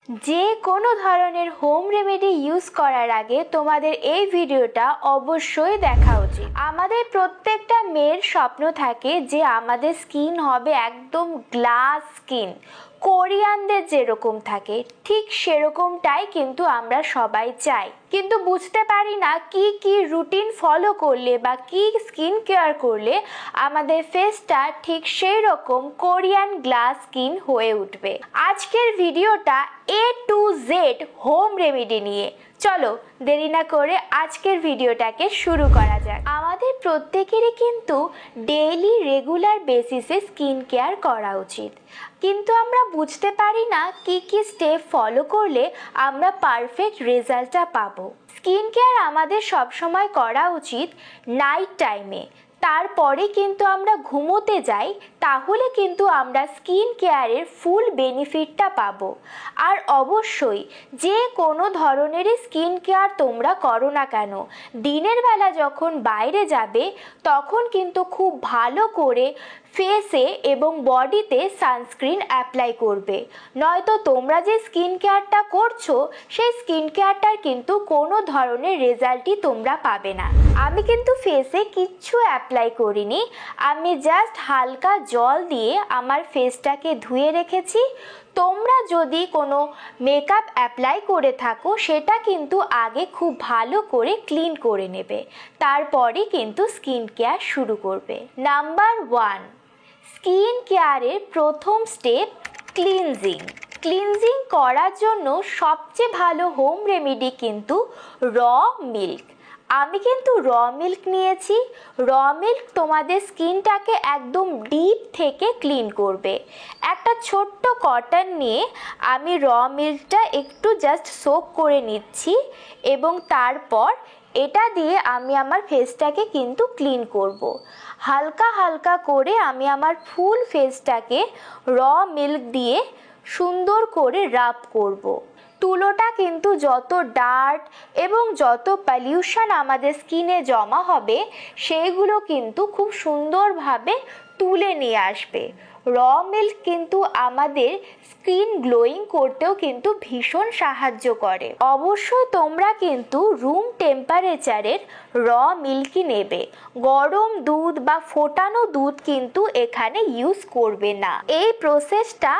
যে কোনো ধরনের হোম রেমেডি ইউজ করার আগে তোমাদের এই ভিডিওটা অবশ্যই দেখা উচিত। আমাদের প্রত্যেকটা মেয়ের স্বপ্ন থাকে যে আমাদের স্কিন হবে একদম গ্লাস স্কিন, কোরিয়ানদের যেরকম থাকে ঠিক সেরকমটাই কিন্তু আমরা সবাই চাই, কিন্তু বুঝতে পারি না কি কি রুটিন ফলো করলে বা কি স্কিন কেয়ার করলে আমাদের ফেসটা ঠিক সেই রকম কোরিয়ান গ্লাস স্কিন হয়ে উঠবে। আজকের ভিডিওটা A to Z home remedy নিয়ে। চলো দেরি না করে আজকের ভিডিওটাকে শুরু করা যাক। আমাদের প্রত্যেকেরই কিন্তু ডেইলি রেগুলার বেসিসে স্কিন কেয়ার করা উচিত, কিন্তু আমরা বুঝতে পারি না কি কি স্টেপ ফলো করলে আমরা পারফেক্ট রেজাল্টটা পাবো। স্কিন কেয়ার আমাদের সবসময় করা উচিত নাইট টাইমে, তারপরে কিন্তু আমরা ঘুমোতে যাই, তাহলে কিন্তু আমরা স্কিন কেয়ারের ফুল বেনিফিটটা পাবো। আর অবশ্যই যে কোনো ধরনেরই স্কিন কেয়ার তোমরা করো না কেন, দিনের বেলা যখন বাইরে যাবে তখন কিন্তু খুব ভালো করে ফেসে এবং বডিতে সানস্ক্রিন অ্যাপ্লাই করবে, নয়তো তোমরা যে স্কিন কেয়ারটা করছো সেই স্কিন কেয়ারটার কিন্তু কোনো ধরনের রেজাল্টই তোমরা পাবে না। আমি কিন্তু ফেসে কিচ্ছু অ্যাপ্লাই করিনি, আমি জাস্ট হালকা জল দিয়ে আমার ফেসটাকে ধুয়ে রেখেছি। তোমরা যদি কোনো মেকআপ অ্যাপ্লাই করে থাকো সেটা কিন্তু আগে খুব ভালো করে ক্লিন করে নেবে, তারপরে কিন্তু স্কিন কেয়ার শুরু করবে। নাম্বার 1, স্কিন কেয়ারের প্রথম স্টেপ ক্লিনজিং। ক্লিনজিং করার জন্য সবচেয়ে ভালো হোম রেমেডি কিন্তু র মিল্ক। আমি কিন্তু র মিল্ক নিয়েছি। র মিল্ক তোমাদের স্কিনটাকে একদম ডিপ থেকে ক্লিন করবে। একটা ছোট্ট কটন নিয়ে আমি র মিল্কটা একটু জাস্ট সোক করে নিচ্ছি এবং তারপর এটা দিয়ে আমি আমার ফেসটাকে কিন্তু ক্লিন করব। হালকা হালকা করে আমি আমার ফুল ফেসটাকে র মিল্ক দিয়ে সুন্দর করে রাব করব। তুলোটা কিন্তু যত ডার্ট এবং যত পলিউশন আমাদের স্কিনে জমা হবে সেইগুলো কিন্তু খুব সুন্দরভাবে তুলে নিয়ে আসবে। র মিল্ক কিন্তু আমাদের স্কিন গ্লোয়িং করতেও কিন্তু ভীষণ সাহায্য করে। অবশ্যই তোমরা কিন্তু রুম টেম্পারেচারের র মিল্কই নেবে, গরম দুধ বা ফোটানো দুধ কিন্তু এখানে ইউজ করবে না। এই প্রসেসটা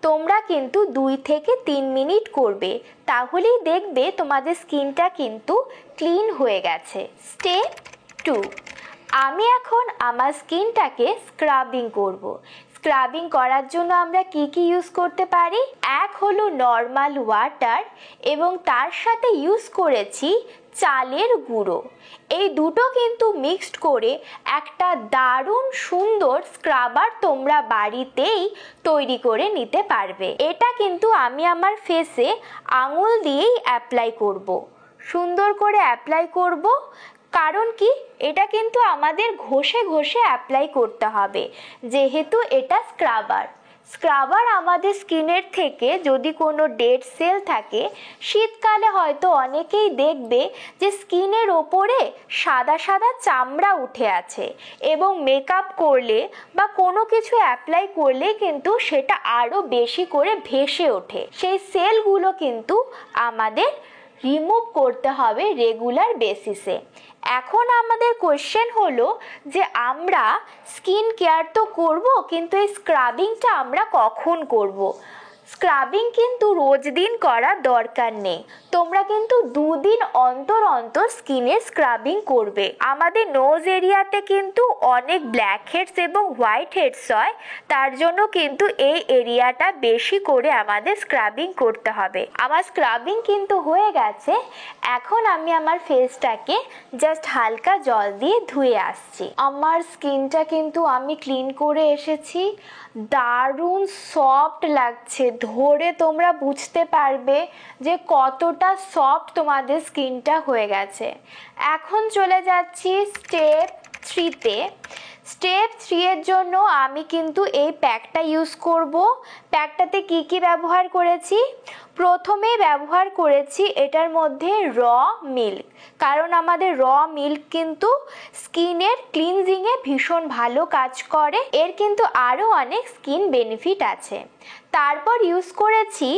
তোমরা কিন্তু 2 থেকে 3 মিনিট করবে, তাহলেই দেখবে তোমাদের স্কিনটা কিন্তু ক্লিন হয়ে গেছে। স্টেপ 2, আমি এখন আমার স্কিনটাকে স্ক্রাবিং করব। স্ক্রাবিং করার জন্য আমরা কি কি ইউজ করতে পারি? এক হলো নর্মাল ওয়াটার এবং তার সাথে ইউজ করেছি চালের গুঁড়ো। এই দুটো কিন্তু মিক্সড করে একটা দারুণ সুন্দর স্ক্রাবার তোমরা বাড়িতেই তৈরি করে নিতে পারবে। এটা কিন্তু আমি আমার ফেসে আঙুল দিয়েই অ্যাপ্লাই করব, সুন্দর করে অ্যাপ্লাই করব। কারণ কি, এটা কিন্তু আমাদের ঘষে ঘষে অ্যাপ্লাই করতে হবে, যেহেতু এটা স্ক্রাবার। স্ক্রাবার আমাদের স্কিনের থেকে যদি কোনো ডেড সেল থাকে, শীতকালে হয়তো অনেকেই দেখবে যে স্কিনের ওপরে সাদা সাদা চামড়া উঠে আছে এবং মেকআপ করলে বা কোনো কিছু অ্যাপ্লাই করলে কিন্তু সেটা আরও বেশি করে ভেসে ওঠে। সেই সেলগুলো কিন্তু আমাদের রিমুভ করতে হবে রেগুলার বেসিসে। এখন আমাদের কোশ্চেন হলো যে আমরা স্কিন কেয়ার তো করব, কিন্তু এই স্ক্রাবিংটা আমরা কখন করব? স্ক্রাবিং কিন্তু রোজ দিন করার দরকার নেই, তোমরা কিন্তু 2 দিন অন্তর অন্তর স্কিনের স্ক্রাবিং করবে। আমাদের নোজ এরিয়াতে কিন্তু অনেক ব্ল্যাক হেডস এবং হোয়াইট হেডস হয়, তার জন্য কিন্তু এই এরিয়াটা বেশি করে আমাদের স্ক্রাবিং করতে হবে। আমার স্ক্রাবিং কিন্তু হয়ে গেছে, এখন আমি আমার ফেসটাকে জাস্ট হালকা জল দিয়ে ধুয়ে আসছি। আমার স্কিনটা কিন্তু আমি ক্লিন করে এসেছি, দারুণ সফট লাগছে। ধরে তোমরা বুঝতে পারবে যে কতটা সফট তোমাদের স্কিনটা হয়ে গেছে। এখন চলে যাচ্ছি স্টেপ 3-তে। স্টেপ 3 এর জন্য আমি কিন্তু এই প্যাকটা ইউজ করব। প্যাকটাতে কি কি ব্যবহার করেছি? প্রথমে ব্যবহার করেছি এটার মধ্যে র মিল্ক, কারণ আমাদের র মিল্ক কিন্তু স্কিনের ক্লিনজিংয়ে ভীষণ ভালো কাজ করে। এর কিন্তু আরও অনেক স্কিন বেনিফিট আছে। তারপর ইউজ করেছি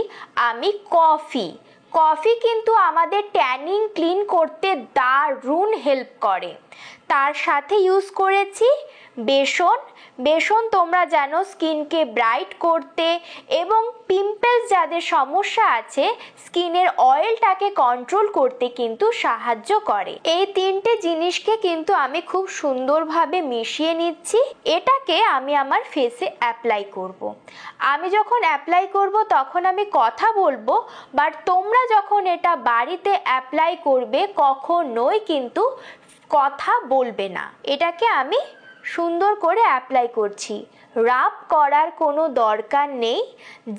আমি কফি। কফি কিন্তু আমাদের ট্যানিং ক্লিন করতে দারুণ হেল্প করে। তার সাথে ইউজ করেছি বেসন। বেসন তোমরা জানো স্কিনকে ব্রাইট করতে এবং পিম্পলস যাদের সমস্যা আছে স্কিনের অয়েলটাকে কন্ট্রোল করতে কিন্তু সাহায্য করে। এই 3টে জিনিসকে কিন্তু আমি খুব সুন্দরভাবে মিশিয়ে নিচ্ছি। এটাকে আমি আমার ফেসে অ্যাপ্লাই করব। আমি যখন অ্যাপ্লাই করব তখন আমি কথা বলবো, বাট তোমরা যখন এটা বাড়িতে অ্যাপ্লাই করবে কখনোই কিন্তু কথা বলবে না। এটাকে আমি সুন্দর করে অ্যাপ্লাই করছি। রাব করার কোনো দরকার নেই,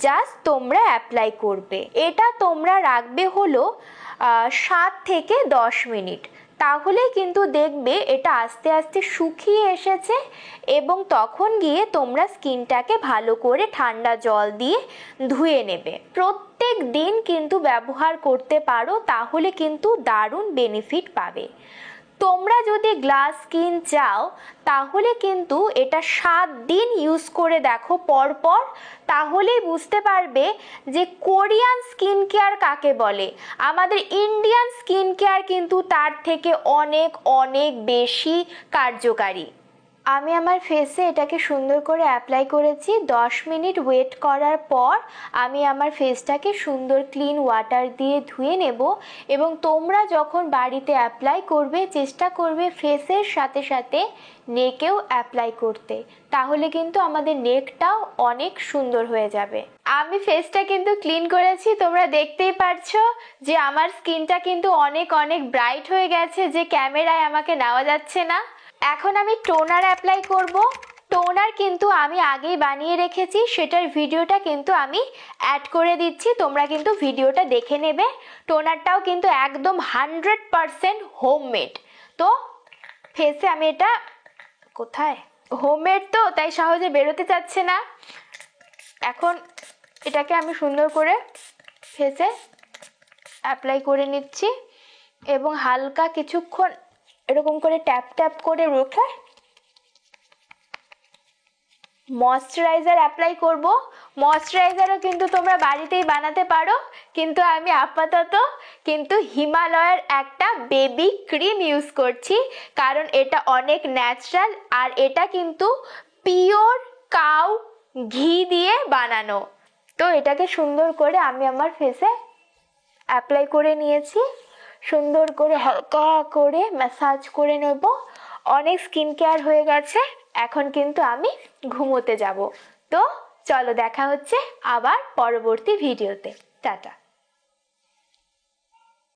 জাস্ট তোমরা অ্যাপ্লাই করবে। এটা তোমরা রাখবে হলো 7 থেকে 10 মিনিট। তাহলে কিন্তু দেখবে এটা আস্তে আস্তে শুকিয়ে এসেছে এবং তখন গিয়ে তোমরা স্কিনটাকে ভালো করে ঠান্ডা জল দিয়ে ধুয়ে নেবে। প্রত্যেক দিন কিন্তু ব্যবহার করতে পারো, তাহলে কিন্তু দারুণ বেনিফিট পাবে। তোমরা যদি গ্লাস স্কিন চাও তাহলে কিন্তু এটা 7 দিন ইউজ করে দেখো পরপর, তাহলেই বুঝতে পারবে যে কোরিয়ান স্কিন কেয়ার কাকে বলে। আমাদের ইন্ডিয়ান স্কিন কেয়ার কিন্তু তার থেকে অনেক অনেক বেশি কার্যকারী। আমি আমার ফেসে এটাকে সুন্দর করে অ্যাপ্লাই করেছি। 10 মিনিট ওয়েট করার পর আমি আমার ফেসটাকে সুন্দর ক্লিন ওয়াটার দিয়ে ধুয়ে নেব। এবং তোমরা যখন বাড়িতে অ্যাপ্লাই করবে চেষ্টা করবে ফেসের সাথে সাথে নেকেও অ্যাপ্লাই করতে, তাহলে কিন্তু আমাদের নেকটাও অনেক সুন্দর হয়ে যাবে। আমি ফেসটা কিন্তু ক্লিন করেছি, তোমরা দেখতেই পারছো যে আমার স্কিনটা কিন্তু অনেক অনেক ব্রাইট হয়ে গেছে, যে ক্যামেরায় আমাকে নেওয়া যাচ্ছে না। এখন আমি টোনার অ্যাপ্লাই করব। টোনার কিন্তু আমি আগেই বানিয়ে রেখেছি, সেটার ভিডিওটা কিন্তু আমি অ্যাড করে দিচ্ছি, তোমরা কিন্তু ভিডিওটা দেখে নেবে। টোনারটাও কিন্তু একদম 100% হোমমেড। তো ফেসে আমি এটা কোথায় হোমমেড তো তাই সহজে বেরোতে চাচ্ছে না। এখন এটাকে আমি সুন্দর করে ফেসে অ্যাপ্লাই করে নিচ্ছি এবং হালকা কিছুক্ষণ এরকম করে ট্যাপ ট্যাপ করে রেখে ময়শ্চারাইজার অ্যাপ্লাই করব। ময়শ্চারাইজারও কিন্তু তোমরা বাড়িতেই বানাতে পারো, কিন্তু আমি আপাতত কিন্তু হিমালয়ের একটা বেবি ক্রিম ইউজ করছি, কারণ এটা অনেক ন্যাচারাল আর এটা কিন্তু পিওর কাউ ঘি দিয়ে বানানো। তো এটাকে সুন্দর করে আমি আমার ফেসে অ্যাপ্লাই করে নিয়েছি। সুন্দর করে হালকা করে ম্যাসাজ করে নেব। অনেক স্কিন কেয়ার হয়ে গেছে, এখন কিন্তু আমি ঘুমোতে যাব। তো চলো দেখা হচ্ছে আবার পরবর্তী ভিডিওতে। টাটা।